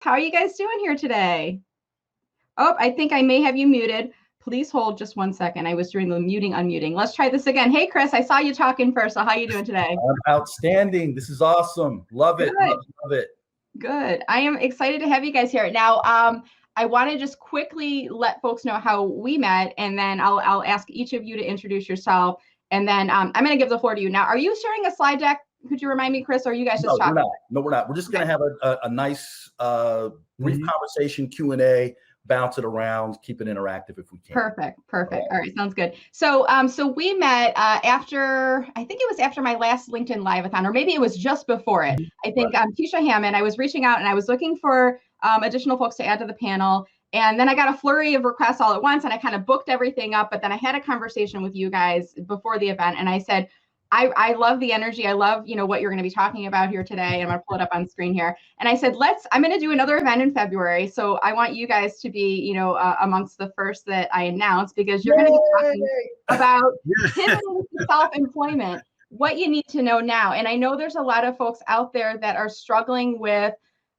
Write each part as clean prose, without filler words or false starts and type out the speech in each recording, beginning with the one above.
How are you guys doing here today? Oh, I think I may have you muted. Please hold just 1 second. I was doing the muting, unmuting. Let's try this again. Hey, Chris, I saw you talking first. So how are you doing today? I'm outstanding. This is awesome. Love it. Love it. Good. I am excited to have you guys here. Now, I want to just quickly let folks know how we met, and then I'll ask each of you to introduce yourself, and then I'm going to give the floor to you. Now, are you sharing a slide deck? Could you remind me, Chris, or are you guys just talking? No, we're not. We're just going to have a nice brief conversation, Q&A, bounce it around, keep it interactive if we can. Perfect. All right, sounds good. So we met after, I think it was after my last LinkedIn Live-a-thon, or maybe it was just before it. I think Tisha Hammond, I was reaching out and I was looking for additional folks to add to the panel. And then I got a flurry of requests all at once, and I kind of booked everything up. But then I had a conversation with you guys before the event, and I said, I love the energy. I love, what you're going to be talking about here today. I'm going to pull it up on screen here. And I said, I'm going to do another event in February. So I want you guys to be, amongst the first that I announce, because you're going to be talking about pivoting to self-employment, what you need to know now. And I know there's a lot of folks out there that are struggling with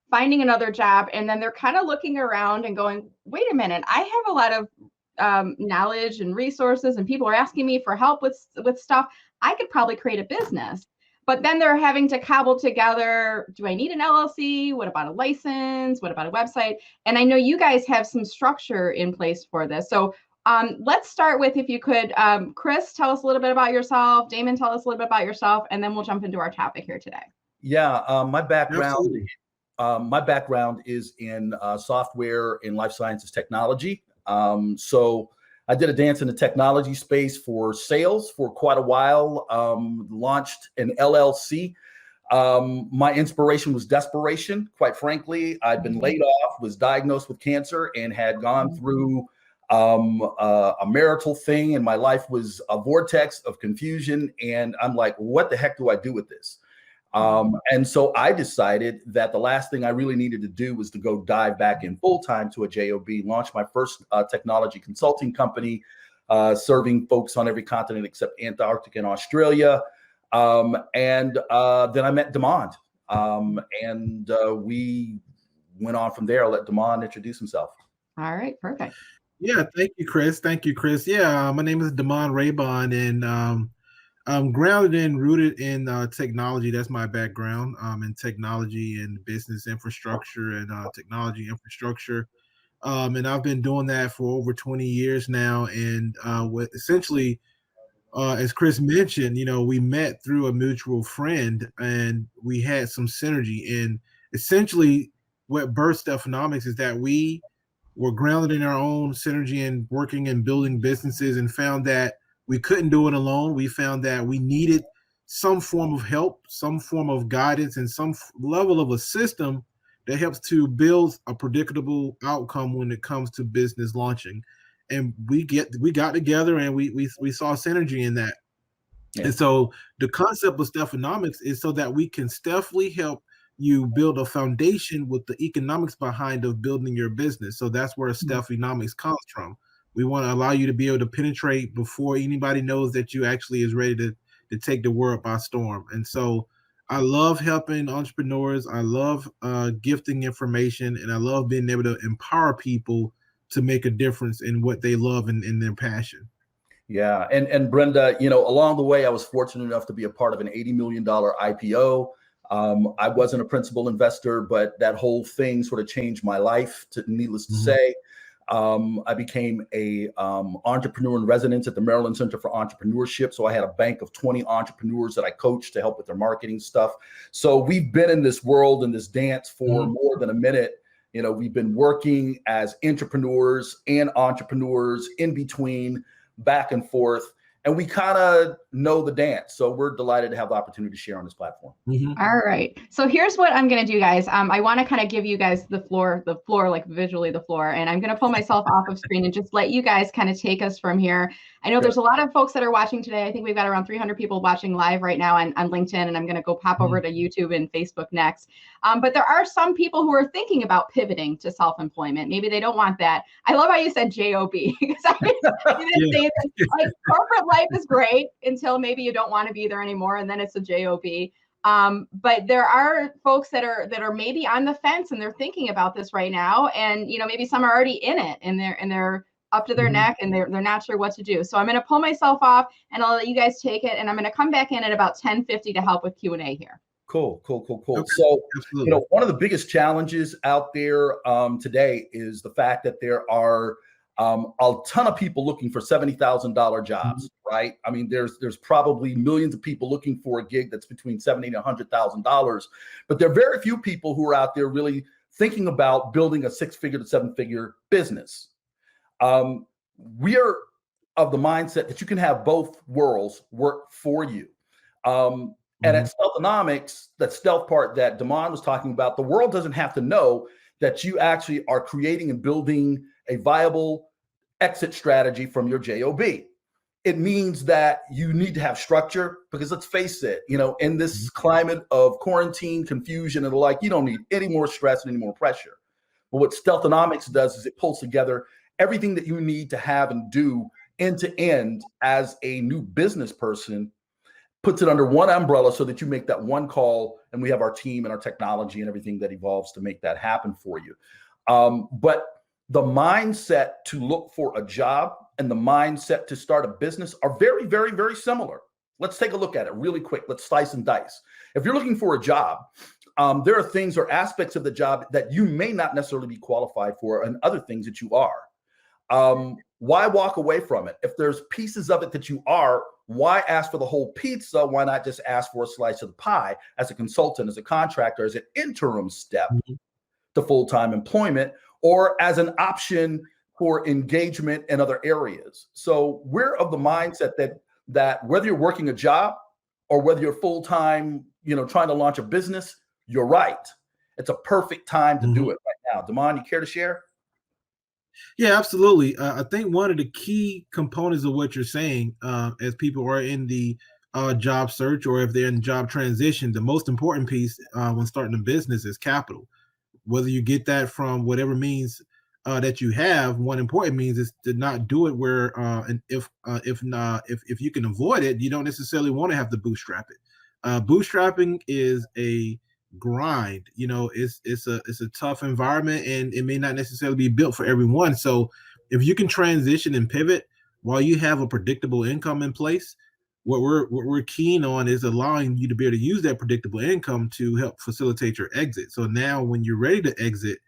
finding another job. And then they're kind of looking around and going, wait a minute, I have a lot of knowledge and resources, and people are asking me for help with stuff. I could probably create a business, but then they're having to cobble together, do I need an LLC? What about a license? What about a website? And I know you guys have some structure in place for this. So let's start with, if you could, Chris, tell us a little bit about yourself. Damon, tell us a little bit about yourself, and then we'll jump into our topic here today. Yeah, my background is in software and life sciences technology. So I did a dance in the technology space for sales for quite a while, launched an LLC. My inspiration was desperation. Quite frankly, I'd been laid off, was diagnosed with cancer, and had gone through a marital thing, and my life was a vortex of confusion. And I'm like, what the heck do I do with this? And so I decided that the last thing I really needed to do was to go dive back in full time to a job, launch my first technology consulting company, serving folks on every continent except Antarctica and Australia. And then I met Demond, and we went on from there. I'll let Demond introduce himself. All right, perfect. Yeah, thank you, Chris. Yeah, my name is Demond Raybon, and I'm grounded and rooted in technology. That's my background, in technology and business infrastructure and technology infrastructure. And I've been doing that for over 20 years now. And essentially, as Chris mentioned, we met through a mutual friend, and we had some synergy. And essentially, what birthed StealthEnomics is that we were grounded in our own synergy and working and building businesses, and found that we couldn't do it alone. We found that we needed some form of help, some form of guidance, and some level of a system that helps to build a predictable outcome when it comes to business launching. And we got together, and we saw synergy in that. Yeah. And so the concept of StealthEnomics is so that we can stealthily help you build a foundation with the economics behind of building your business. So that's where StealthEnomics comes from. We want to allow you to be able to penetrate before anybody knows that you actually is ready to take the world by storm. And so I love helping entrepreneurs. I love gifting information, and I love being able to empower people to make a difference in what they love and in their passion. Yeah. And Brenda, along the way, I was fortunate enough to be a part of an $80 million IPO. I wasn't a principal investor, but that whole thing sort of changed my life, needless to say. I became a entrepreneur in residence at the Maryland Center for Entrepreneurship. So I had a bank of 20 entrepreneurs that I coached to help with their marketing stuff. So we've been in this world and this dance for more than a minute. We've been working as entrepreneurs and entrepreneurs in between, back and forth. And we kind of know the dance. So we're delighted to have the opportunity to share on this platform. All right. So here's what I'm going to do, guys. I want to kind of give you guys the floor, like visually the floor. And I'm going to pull myself off of screen and just let you guys kind of take us from here. I know there's a lot of folks that are watching today. I think we've got around 300 people watching live right now on LinkedIn, and I'm going to go pop over to YouTube and Facebook next. But there are some people who are thinking about pivoting to self-employment. Maybe they don't want that. I love how you said JOB, because I didn't say that. Like, corporate life is great until maybe you don't want to be there anymore, and then it's a JOB. But there are folks that are maybe on the fence and they're thinking about this right now. And, maybe some are already in it and they're up to their neck and they're not sure what to do. So I'm going to pull myself off and I'll let you guys take it. And I'm going to come back in at about 10:50 to help with Q&A here. Cool. Okay. So, Absolutely. one of the biggest challenges out there today is the fact that there are a ton of people looking for $70,000 jobs, right? I mean, there's probably millions of people looking for a gig that's between $70,000 and $100,000, but there are very few people who are out there really thinking about building a 6-figure to 7-figure business. We are of the mindset that you can have both worlds work for you. And at StealthEnomics, that stealth part that Damon was talking about, the world doesn't have to know that you actually are creating and building a viable exit strategy from your job. It means that you need to have structure, because let's face it, in this climate of quarantine, confusion, and the like, you don't need any more stress and any more pressure. But what StealthEnomics does is it pulls together everything that you need to have and do end to end as a new business person, puts it under one umbrella so that you make that one call, and we have our team and our technology and everything that evolves to make that happen for you. But the mindset to look for a job and the mindset to start a business are very, very, very similar. Let's take a look at it really quick. Let's slice and dice. If you're looking for a job, there are things or aspects of the job that you may not necessarily be qualified for, and other things that you are. Why walk away from it? If there's pieces of it that you are, why ask for the whole pizza? Why not just ask for a slice of the pie as a consultant, as a contractor, as an interim step to full-time employment, or as an option for engagement in other areas? So we're of the mindset that whether you're working a job or whether you're full-time, trying to launch a business, you're right. It's a perfect time to do it right now. Damon, you care to share? Yeah, absolutely. I think one of the key components of what you're saying, as people are in the job search, or if they're in job transition, the most important piece when starting a business is capital. Whether you get that from whatever means that you have, one important means is to not do it where, and if you can avoid it, you don't necessarily want to have to bootstrap it. Bootstrapping is a grind. It's a tough environment, and it may not necessarily be built for everyone. So if you can transition and pivot while you have a predictable income in place, what we're keen on is allowing you to be able to use that predictable income to help facilitate your exit. So now when you're ready to exit,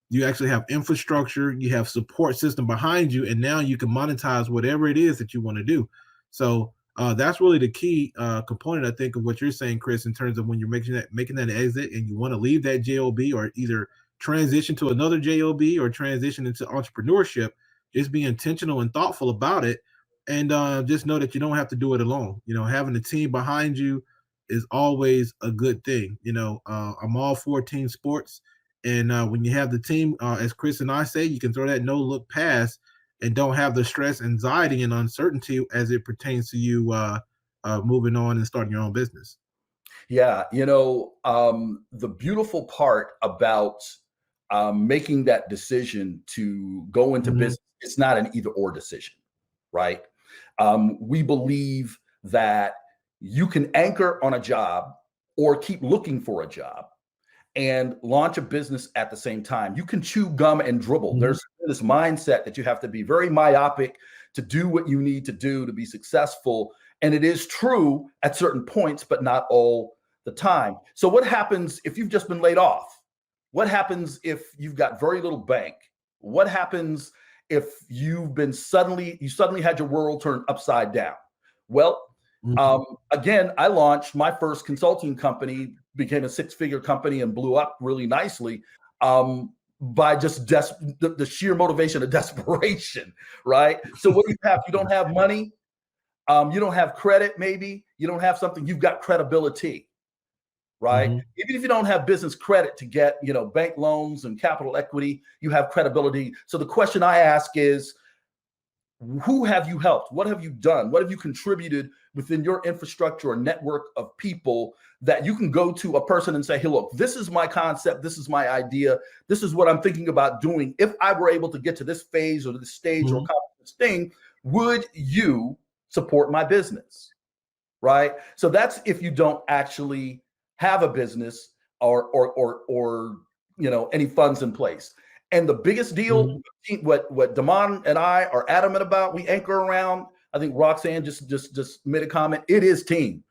you actually have infrastructure, you have support system behind you, and now you can monetize whatever it is that you want to do. So that's really the key component, I think, of what you're saying, Chris, in terms of when you're making that exit and you want to leave that job, or either transition to another job or transition into entrepreneurship. Just be intentional and thoughtful about it, and just know that you don't have to do it alone. Having a team behind you is always a good thing. I'm all for team sports, and when you have the team, as Chris and I say, you can throw that no look pass and don't have the stress, anxiety, and uncertainty as it pertains to you moving on and starting your own business. Yeah, the beautiful part about making that decision to go into business, it's not an either or decision, right? We believe that you can anchor on a job or keep looking for a job and launch a business at the same time. You can chew gum and dribble. There's this mindset that you have to be very myopic to do what you need to do to be successful. And it is true at certain points, but not all the time. So what happens if you've just been laid off? What happens if you've got very little bank? What happens if you suddenly had your world turned upside down? Well, again, I launched my first consulting company, became a 6-figure company, and blew up really nicely by just the sheer motivation of desperation, right? So what do you have? You don't have money. You don't have credit, maybe. You don't have something. You've got credibility, right? Even if you don't have business credit to get, bank loans and capital equity, you have credibility. So the question I ask is, who have you helped? What have you done? What have you contributed within your infrastructure or network of people that you can go to a person and say, hey, look, this is my concept. This is my idea. This is what I'm thinking about doing. If I were able to get to this phase or this stage or accomplish this thing, would you support my business? Right? So that's if you don't actually have a business or any funds in place. And the biggest deal, what Damon and I are adamant about, we anchor around. I think Roxanne just made a comment. It is team.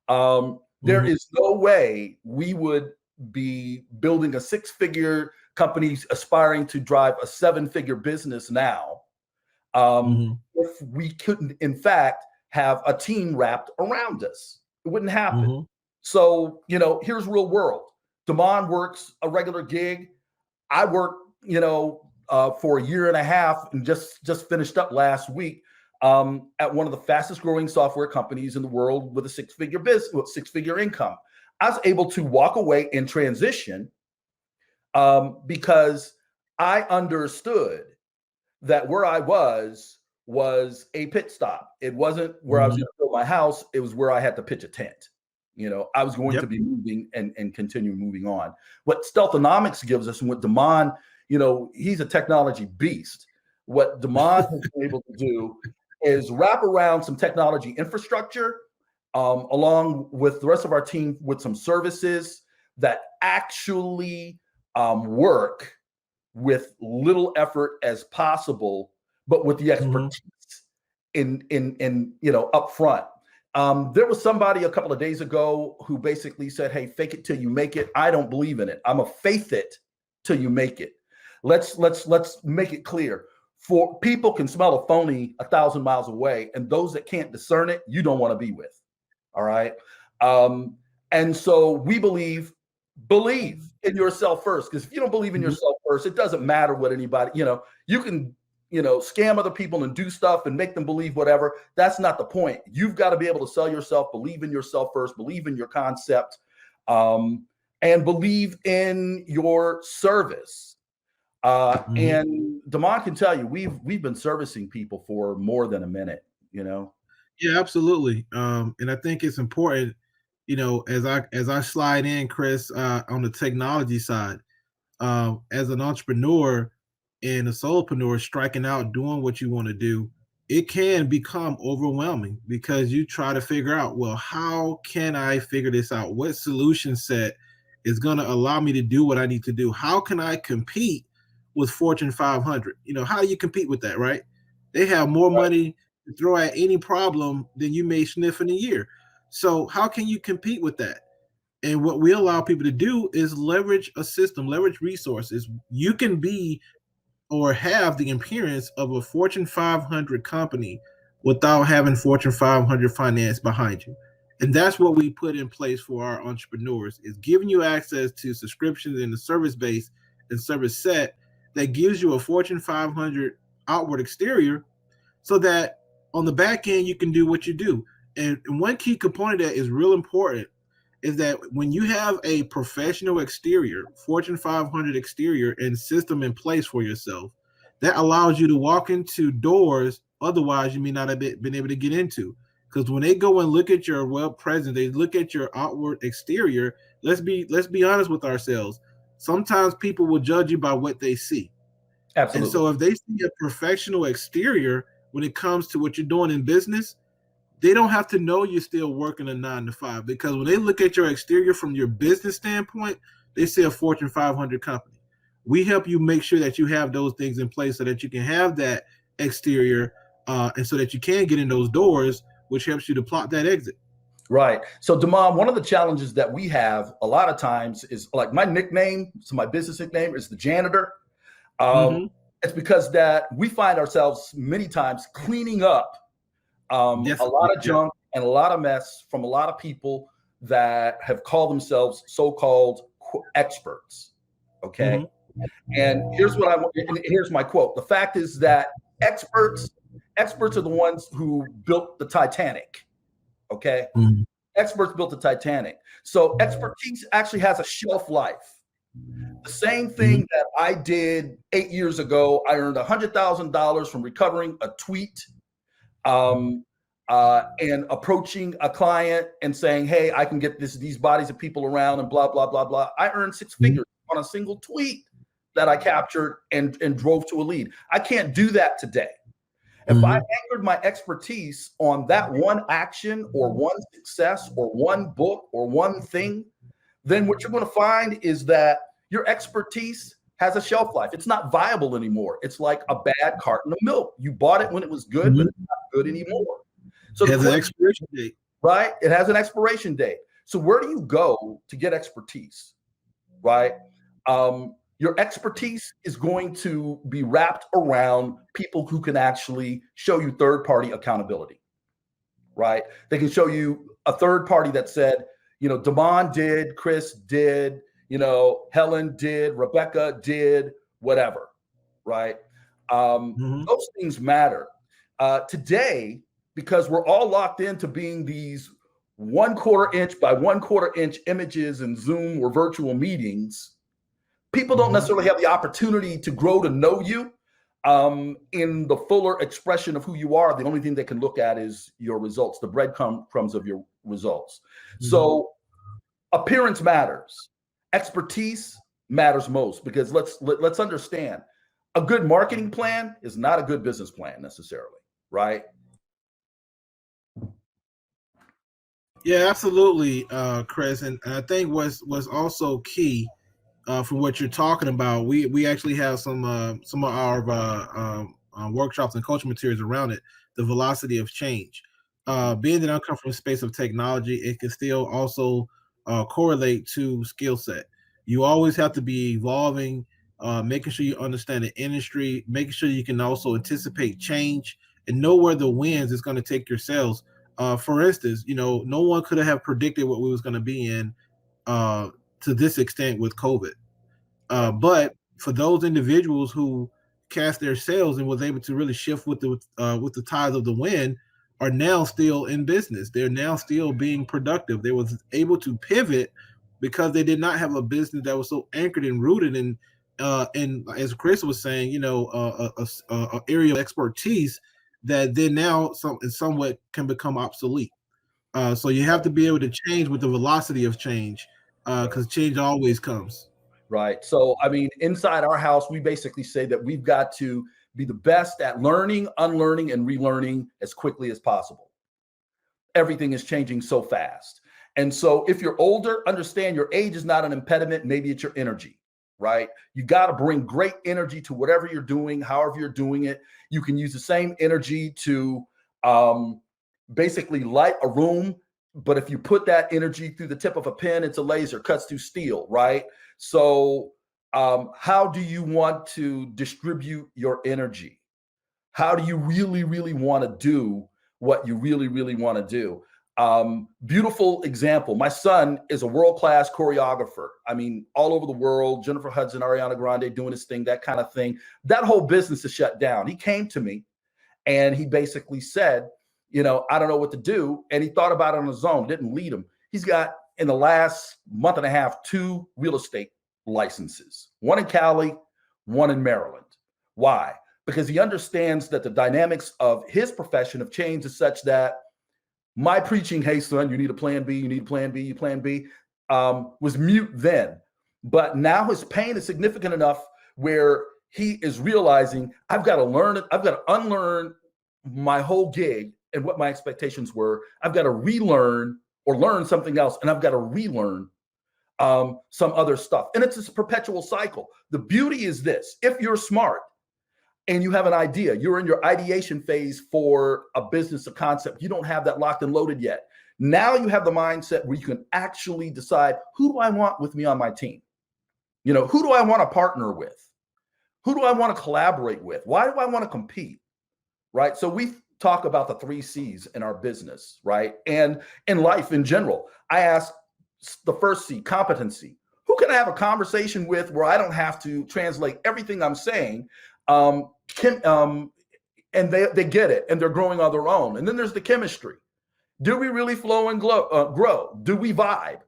There is no way we would be building a 6-figure company aspiring to drive a 7-figure business now if we couldn't, in fact, have a team wrapped around us. It wouldn't happen. So, here's real world. Damon works a regular gig. I work, for a year and a half and just finished up last week at one of the fastest growing software companies in the world with a 6-figure business, with 6-figure income. I was able to walk away and transition because I understood that where I was a pit stop. It wasn't where I was going to build my house. It was where I had to pitch a tent. I was going to be moving and continue moving on. What StealthEnomics gives us, and what Damon, he's a technology beast. What Damon has been able to do is wrap around some technology infrastructure along with the rest of our team with some services that actually work with little effort as possible, but with the expertise in up front. There was somebody a couple of days ago who basically said, hey, fake it till you make it. I don't believe in it. I'm a faith it till you make it. Let's make it clear. For people can smell a phony 1,000 miles away, and those that can't discern it, you don't want to be with. All right. And so we believe in yourself first, because if you don't believe in yourself first, it doesn't matter what anybody, you can, scam other people and do stuff and make them believe whatever. That's not the point. You've got to be able to sell yourself, believe in yourself first, believe in your concept, and believe in your service. And Damon can tell you, we've been servicing people for more than a minute, Yeah, absolutely. And I think it's important, as I slide in, Chris, on the technology side, as an entrepreneur and a solopreneur striking out, doing what you want to do, it can become overwhelming because you try to figure out, well, how can I figure this out? What solution set is going to allow me to do what I need to do? How can I compete with Fortune 500? How do you compete with that, right? They have more money to throw at any problem than you may sniff in a year. So how can you compete with that? And what we allow people to do is leverage a system, leverage resources. You can be or have the appearance of a Fortune 500 company without having Fortune 500 finance behind you. And that's what we put in place for our entrepreneurs, is giving you access to subscriptions in the service base and service set that gives you a Fortune 500 outward exterior, so that on the back end, you can do what you do. And one key component that is real important is that when you have a professional exterior, Fortune 500 exterior and system in place for yourself, that allows you to walk into doors otherwise you may not have been able to get into. Because when they go and look at your web presence, they look at your outward exterior. Let's be honest with ourselves. Sometimes people will judge you by what they see. Absolutely. And so if they see a professional exterior when it comes to what you're doing in business, they don't have to know you're still working a 9-to-5, because when they look at your exterior from your business standpoint, they see a Fortune 500 company. We help you make sure that you have those things in place so that you can have that exterior and so that you can get in those doors, which helps you to plot that exit. Right. So Damon, one of the challenges that we have a lot of times is, like, my nickname, so my business nickname is the janitor. It's because that we find ourselves many times cleaning up a lot of junk and a lot of mess from a lot of people that have called themselves so-called experts. Okay. And here's my quote. The fact is that experts are the ones who built the Titanic. Okay. Experts built the Titanic. So expertise actually has a shelf life. The same thing that I did 8 years ago, I earned $100,000 from recovering a tweet and approaching a client and saying, hey, I can get these bodies of people around and blah, blah, blah, blah. I earned 6 figures on a single tweet that I captured and drove to a lead. I can't do that today. If I anchored my expertise on that one action or one success or one book or one thing, then what you're going to find is that your expertise has a shelf life. It's not viable anymore. It's like a bad carton of milk. You bought it when it was good, but it's not good anymore. So it has an expiration date. Right? It has an expiration date. So where do you go to get expertise? Right? Your expertise is going to be wrapped around people who can actually show you third-party accountability. Right? They can show you a third party that said, you know, Damon did, Chris did, you know, Helen did, Rebecca did, whatever, right? Those things matter. Today, because we're all locked into being these 1/4 inch by 1/4 inch images in Zoom or virtual meetings, people don't necessarily have the opportunity to grow to know you in the fuller expression of who you are. The only thing they can look at is your results, the breadcrumbs of your results. So appearance matters. Expertise matters most, because let's understand, a good marketing plan is not a good business plan necessarily, right? Yeah, absolutely, Chris. And I think was also key from what you're talking about. We actually have some of our workshops and coaching materials around it. The velocity of change. Being that I come from a space of technology, it can still also correlate to skill set. You always have to be evolving, making sure you understand the industry, making sure you can also anticipate change and know where the winds is going to take your sales. For instance, you know, no one could have predicted what we was going to be in to this extent with COVID. But for those individuals who cast their sails and was able to really shift with the tides of the wind, are now still in business. They're now still being productive. They was able to pivot because they did not have a business that was so anchored and rooted in as Chris was saying, you know, a area of expertise that then now somewhat can become obsolete. So you have to be able to change with the velocity of change, because change always comes. Right. So, I mean, inside our house, we basically say that we've got to be the best at learning, unlearning, and relearning as quickly as possible. Everything is changing so fast. And so if you're older, understand your age is not an impediment. Maybe it's your energy, right? You got to bring great energy to whatever you're doing, however you're doing it. You can use the same energy to basically light a room. But if you put that energy through the tip of a pen, it's a laser, cuts through steel, right? So how do you want to distribute your energy? How do you really, really want to do what you really, really want to do? Beautiful example. My son is a world-class choreographer. I mean, all over the world, Jennifer Hudson, Ariana Grande doing his thing, that kind of thing. That whole business is shut down. He came to me and he basically said, you know, I don't know what to do. And he thought about it on his own, didn't lead him. He's got, in the last month and a half, 2 real estate licenses, one in Cali, one in Maryland. Why? Because he understands that the dynamics of his profession have changed as such that my preaching, hey, son, you need a plan B, you need a plan B, you plan B, was mute then. But now his pain is significant enough where he is realizing, I've got to learn it. I've got to unlearn my whole gig and what my expectations were. I've got to relearn or learn something else, and I've got to relearn some other stuff. And it's this perpetual cycle. The beauty is this: if you're smart and you have an idea, you're in your ideation phase for a business, a concept, you don't have that locked and loaded yet. Now you have the mindset where you can actually decide, who do I want with me on my team? You know, who do I want to partner with? Who do I want to collaborate with? Why do I want to compete? Right? So we talk about the 3 C's in our business, right? And in life in general. I ask the first C, competency. Who can I have a conversation with where I don't have to translate everything I'm saying? And they get it and they're growing on their own. And then there's the chemistry. Do we really flow and grow? Do we vibe?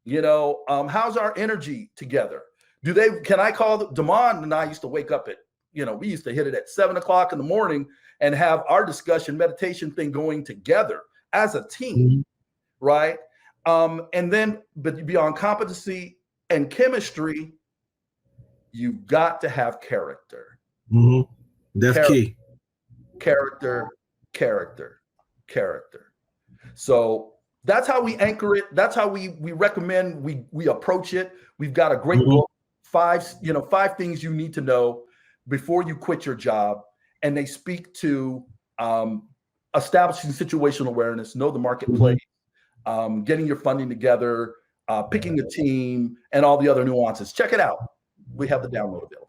You know, how's our energy together? Can I call Damon and I used to wake up at, you know, we used to hit it at 7 o'clock in the morning and have our discussion meditation thing going together as a team, right? And then, but beyond competency and chemistry, you've got to have character. That's key. Character. So That's how we anchor it. That's how we recommend we approach it. We've got a great book, five things you need to know before you quit your job. And they speak to establishing situational awareness, know the marketplace, getting your funding together, picking a team, and all the other nuances. Check it out. We have the download available.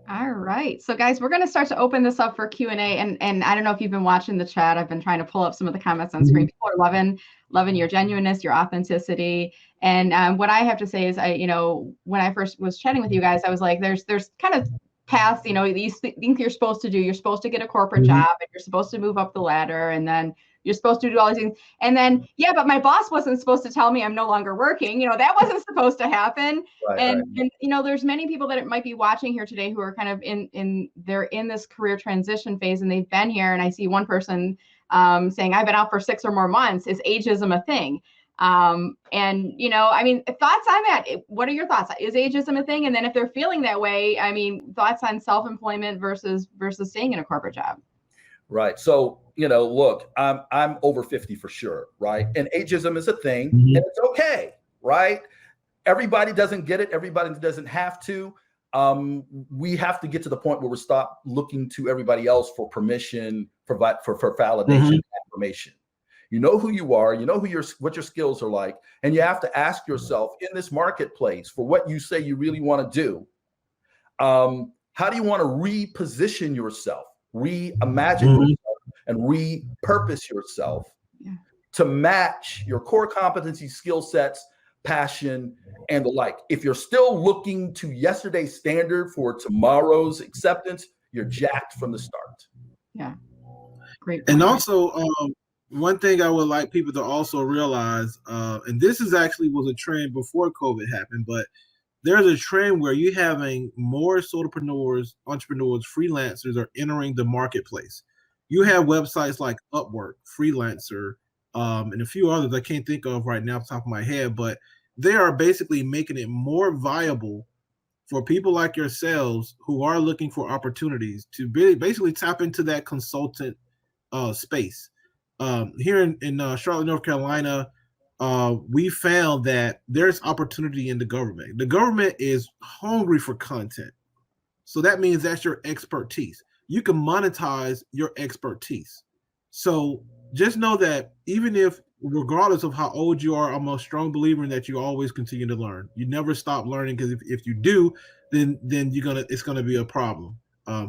All right. So guys, we're going to start to open this up for Q&A. And I don't know if you've been watching the chat. I've been trying to pull up some of the comments on screen. People are loving your genuineness, your authenticity. And what I have to say is, when I first was chatting with you guys, I was like, there's kind of paths, you think you're supposed to do. You're supposed to get a corporate job, and you're supposed to move up the ladder, and then you're supposed to do all these things. And then, yeah, but my boss wasn't supposed to tell me I'm no longer working. That wasn't supposed to happen. Right, and there's many people that might be watching here today who are kind of they're in this career transition phase, and they've been here. And I see one person saying, I've been out for 6 or more months. Is ageism a thing? Thoughts on that? What are your thoughts? Is ageism a thing? And then if they're feeling that way, thoughts on self-employment versus staying in a corporate job. Right. So, look, I'm over 50 for sure. Right. And ageism is a thing, and it's okay. Right. Everybody doesn't get it. Everybody doesn't have to. We have to get to the point where we stop looking to everybody else for permission, for validation, affirmation. You know who you are, you know what your skills are like, and you have to ask yourself in this marketplace for what you say you really want to do. How do you want to reposition yourself, reimagine yourself, and repurpose yourself to match your core competency, skill sets, passion, and the like? If you're still looking to yesterday's standard for tomorrow's acceptance, you're jacked from the start. Yeah, great point. And also, one thing I would like people to also realize, and this was a trend before COVID happened, but there's a trend where you're having more solopreneurs, entrepreneurs, freelancers are entering the marketplace. You have websites like Upwork, Freelancer, and a few others I can't think of right now off the top of my head, but they are basically making it more viable for people like yourselves who are looking for opportunities to basically tap into that consultant space. Here in Charlotte, North Carolina, we found that there's opportunity in the government. The government is hungry for content. So that means that's your expertise. You can monetize your expertise. So just know that even if, regardless of how old you are, I'm a strong believer in that you always continue to learn. You never stop learning, because if you do, then it's gonna be a problem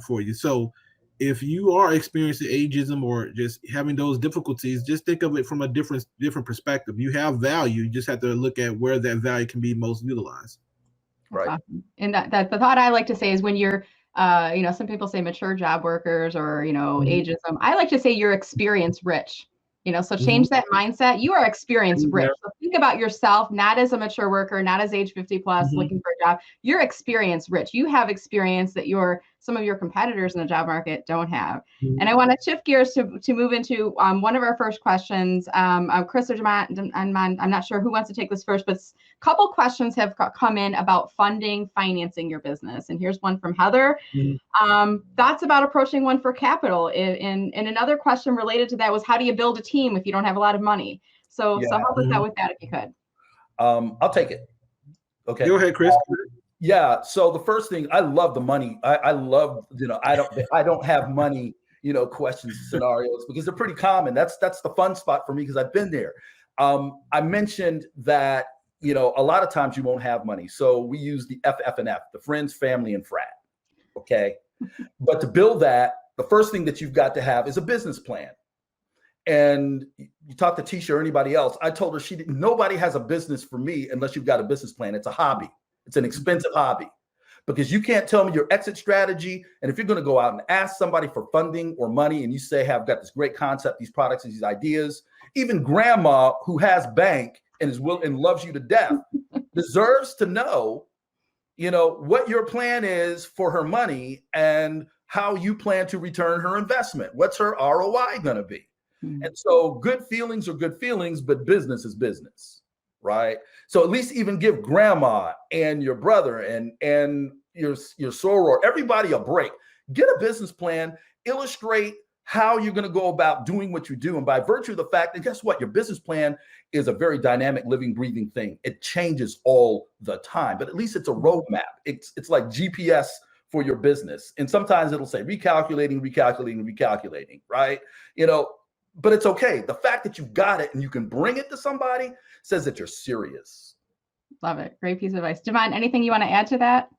for you. So if you are experiencing ageism or just having those difficulties, just think of it from a different perspective. You have value. You just have to look at where that value can be most utilized. Right. Awesome. And that the thought I like to say is, when you're, some people say mature job workers or, ageism. I like to say you're experience rich. So change that mindset. You are experience rich. So think about yourself, not as a mature worker, not as age 50 plus looking for a job. You're experience rich. You have experience that some of your competitors in the job market don't have. And I want to shift gears to move into one of our first questions. Chris or Demond, I'm not sure who wants to take this first, but a couple questions have come in about financing your business. And here's one from Heather. Thoughts about approaching one for capital. And another question related to that was, how do you build a team if you don't have a lot of money? So help us out with that if you could. I'll take it. Okay. Go ahead, Chris. Yeah. So the first thing, I love the money. I love, I don't have money, questions, scenarios, because they're pretty common. That's the fun spot for me, because I've been there. I mentioned that, a lot of times you won't have money. So we use the FF&F, the friends, family, and frat. Okay. But to build that, the first thing that you've got to have is a business plan. And you talk to Tisha or anybody else, I told her nobody has a business for me unless you've got a business plan. It's a hobby. It's an expensive hobby, because you can't tell me your exit strategy. And if you're going to go out and ask somebody for funding or money, and you say, I've got this great concept, these products, these ideas, even grandma who has bank and and loves you to death deserves to know, what your plan is for her money and how you plan to return her investment. What's her ROI going to be? And so good feelings are good feelings, but business is business. Right. So at least even give grandma and your brother and your soror, everybody a break. Get a business plan, illustrate how you're going to go about doing what you do. And by virtue of the fact, and guess what? Your business plan is a very dynamic, living, breathing thing. It changes all the time, but at least it's a roadmap. It's like GPS for your business. And sometimes it'll say recalculating, right? But it's okay. The fact that you got it and you can bring it to somebody says that you're serious. Love it. Great piece of advice. Demond, anything you want to add to that?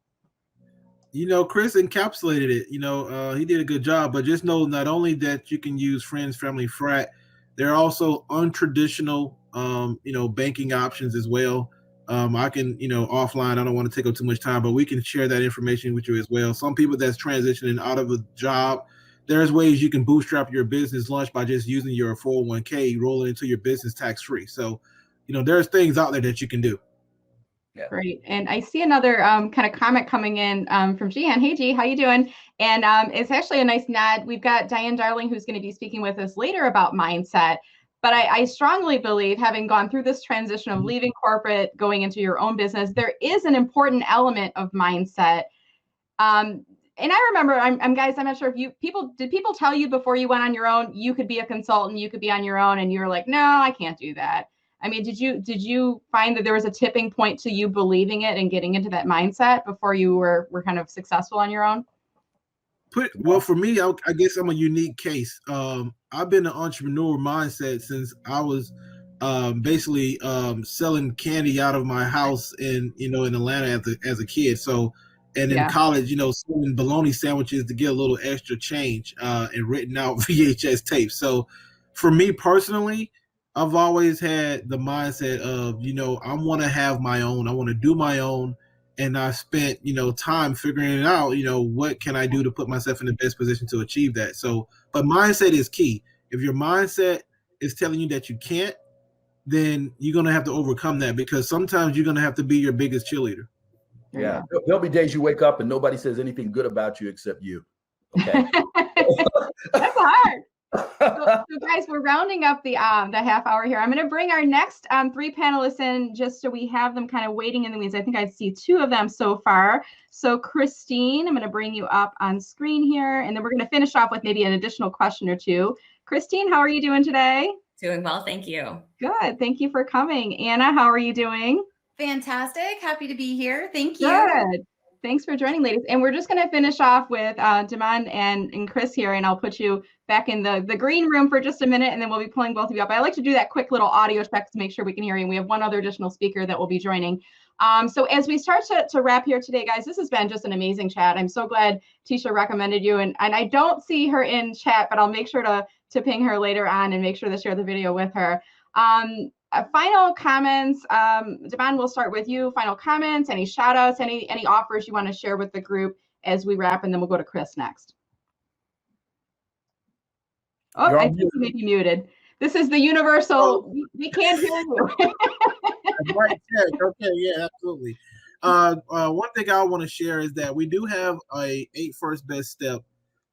Chris encapsulated it. He did a good job, but just know not only that you can use friends, family, frat, there are also untraditional, banking options as well. I can, offline, I don't want to take up too much time, but we can share that information with you as well. Some people that's transitioning out of a job, there's ways you can bootstrap your business lunch by just using your 401k, rolling into your business tax-free. So, there's things out there that you can do. Yeah. Great. And I see another kind of comment coming in from Gian. Hey, G, how you doing? And it's actually a nice nod. We've got Diane Darling, who's going to be speaking with us later about mindset. But I strongly believe, having gone through this transition of leaving corporate, going into your own business, there is an important element of mindset. And I remember, guys, I'm not sure if did people tell you before you went on your own, you could be a consultant, you could be on your own, and you were like, no, I can't do that. I mean, did you find that there was a tipping point to you believing it and getting into that mindset before you were kind of successful on your own? Well, for me, I guess I'm a unique case. I've been an entrepreneur mindset since I was basically selling candy out of my house in Atlanta as a kid. So, and in college, selling bologna sandwiches to get a little extra change and written out VHS tapes. So, for me personally, I've always had the mindset of, I want to have my own. I want to do my own. And I spent, time figuring it out, what can I do to put myself in the best position to achieve that? So, but mindset is key. If your mindset is telling you that you can't, then you're going to have to overcome that, because sometimes you're going to have to be your biggest cheerleader. Yeah. There'll be days you wake up and nobody says anything good about you except you. Okay. That's hard. So guys, we're rounding up the half hour here. I'm going to bring our next 3 panelists in just so we have them kind of waiting in the wings. I think I see 2 of them so far. So Christine, I'm going to bring you up on screen here, and then we're going to finish off with maybe an additional question or 2. Christine, how are you doing today? Doing well, thank you. Good. Thank you for coming. Anna, how are you doing? Fantastic. Happy to be here. Thank you. Good. Thanks for joining, ladies. And we're just going to finish off with Demond and Chris here, and I'll put you back in the green room for just a minute, and then we'll be pulling both of you up. I like to do that quick little audio check to make sure we can hear you. And we have one other additional speaker that will be joining. So as we start to wrap here today, guys, this has been just an amazing chat. I'm so glad Tisha recommended you, and I don't see her in chat, but I'll make sure to ping her later on and make sure to share the video with her. Final comments, Demond, we'll start with you. Final comments, any shout outs, any offers you want to share with the group as we wrap, and then we'll go to Chris next. Oh, I think you may be muted. This is the universal, we can't hear you. Okay, yeah, absolutely. One thing I want to share is that we do have a 8 first best step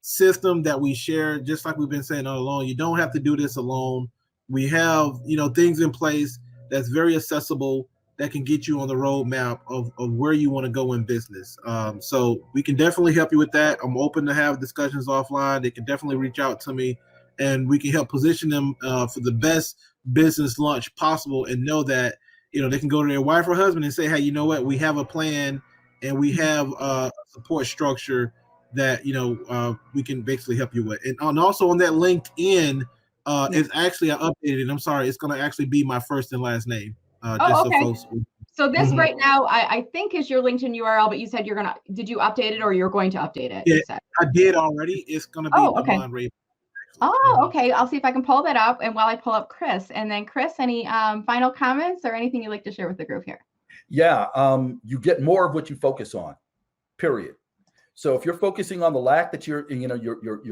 system that we share, just like we've been saying all along. You don't have to do this alone. We have, things in place that's very accessible that can get you on the roadmap of where you want to go in business. So we can definitely help you with that. I'm open to have discussions offline. They can definitely reach out to me, and we can help position them for the best business lunch possible, and know that, they can go to their wife or husband and say, hey, you know what, we have a plan and we have a support structure that, we can basically help you with. And also on that LinkedIn, it's actually, I updated it. I'm sorry. It's going to actually be my first and last name. Oh, okay. So this right now, I think is your LinkedIn URL, but you said did you update it, or you're going to update it? Yeah, I did already. It's going to be Demond Raybon. Oh, okay. I'll see if I can pull that up. And while I pull up Chris, and then Chris, any final comments or anything you'd like to share with the group here? Yeah. You get more of what you focus on, period. So if you're focusing on the lack that your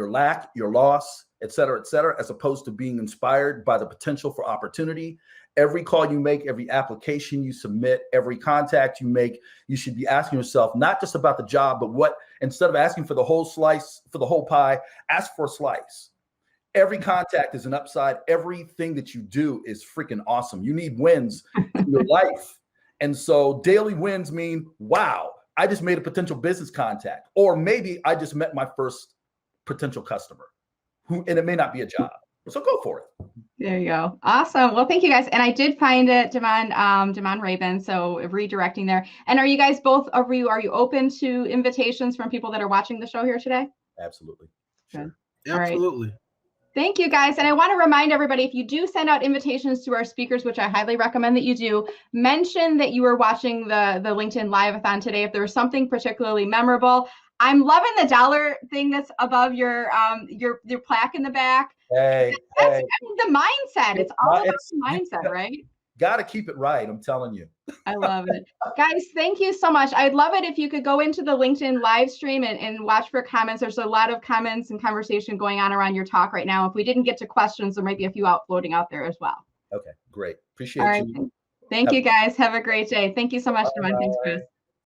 lack, your loss, et cetera, as opposed to being inspired by the potential for opportunity, every call you make, every application you submit, every contact you make, you should be asking yourself, not just about the job, but what, instead of asking for the whole slice, for the whole pie, ask for a slice. Every contact is an upside. Everything that you do is freaking awesome. You need wins in your life. And so daily wins mean, wow, I just made a potential business contact, or maybe I just met my first potential customer. and it may not be a job. So go for it. There you go. Awesome. Well, thank you guys. And I did find it, Damon Raybon. So redirecting there. And are you guys both, are you open to invitations from people that are watching the show here today? Absolutely. Sure. Absolutely. Right. Thank you guys. And I want to remind everybody, if you do send out invitations to our speakers, which I highly recommend that you do, mention that you were watching the LinkedIn Live-a-thon today. If there was something particularly memorable. I'm loving the dollar thing that's above your plaque in the back. Hey, I mean, the mindset. It's all about the mindset, right? Got to keep it right. I'm telling you. I love it. Guys, thank you so much. I'd love it if you could go into the LinkedIn live stream and watch for comments. There's a lot of comments and conversation going on around your talk right now. If we didn't get to questions, there might be a few floating out there as well. Okay, great. Appreciate you. Thank you, guys. Have a great day. Thank you so much, Damon. Thanks, Chris.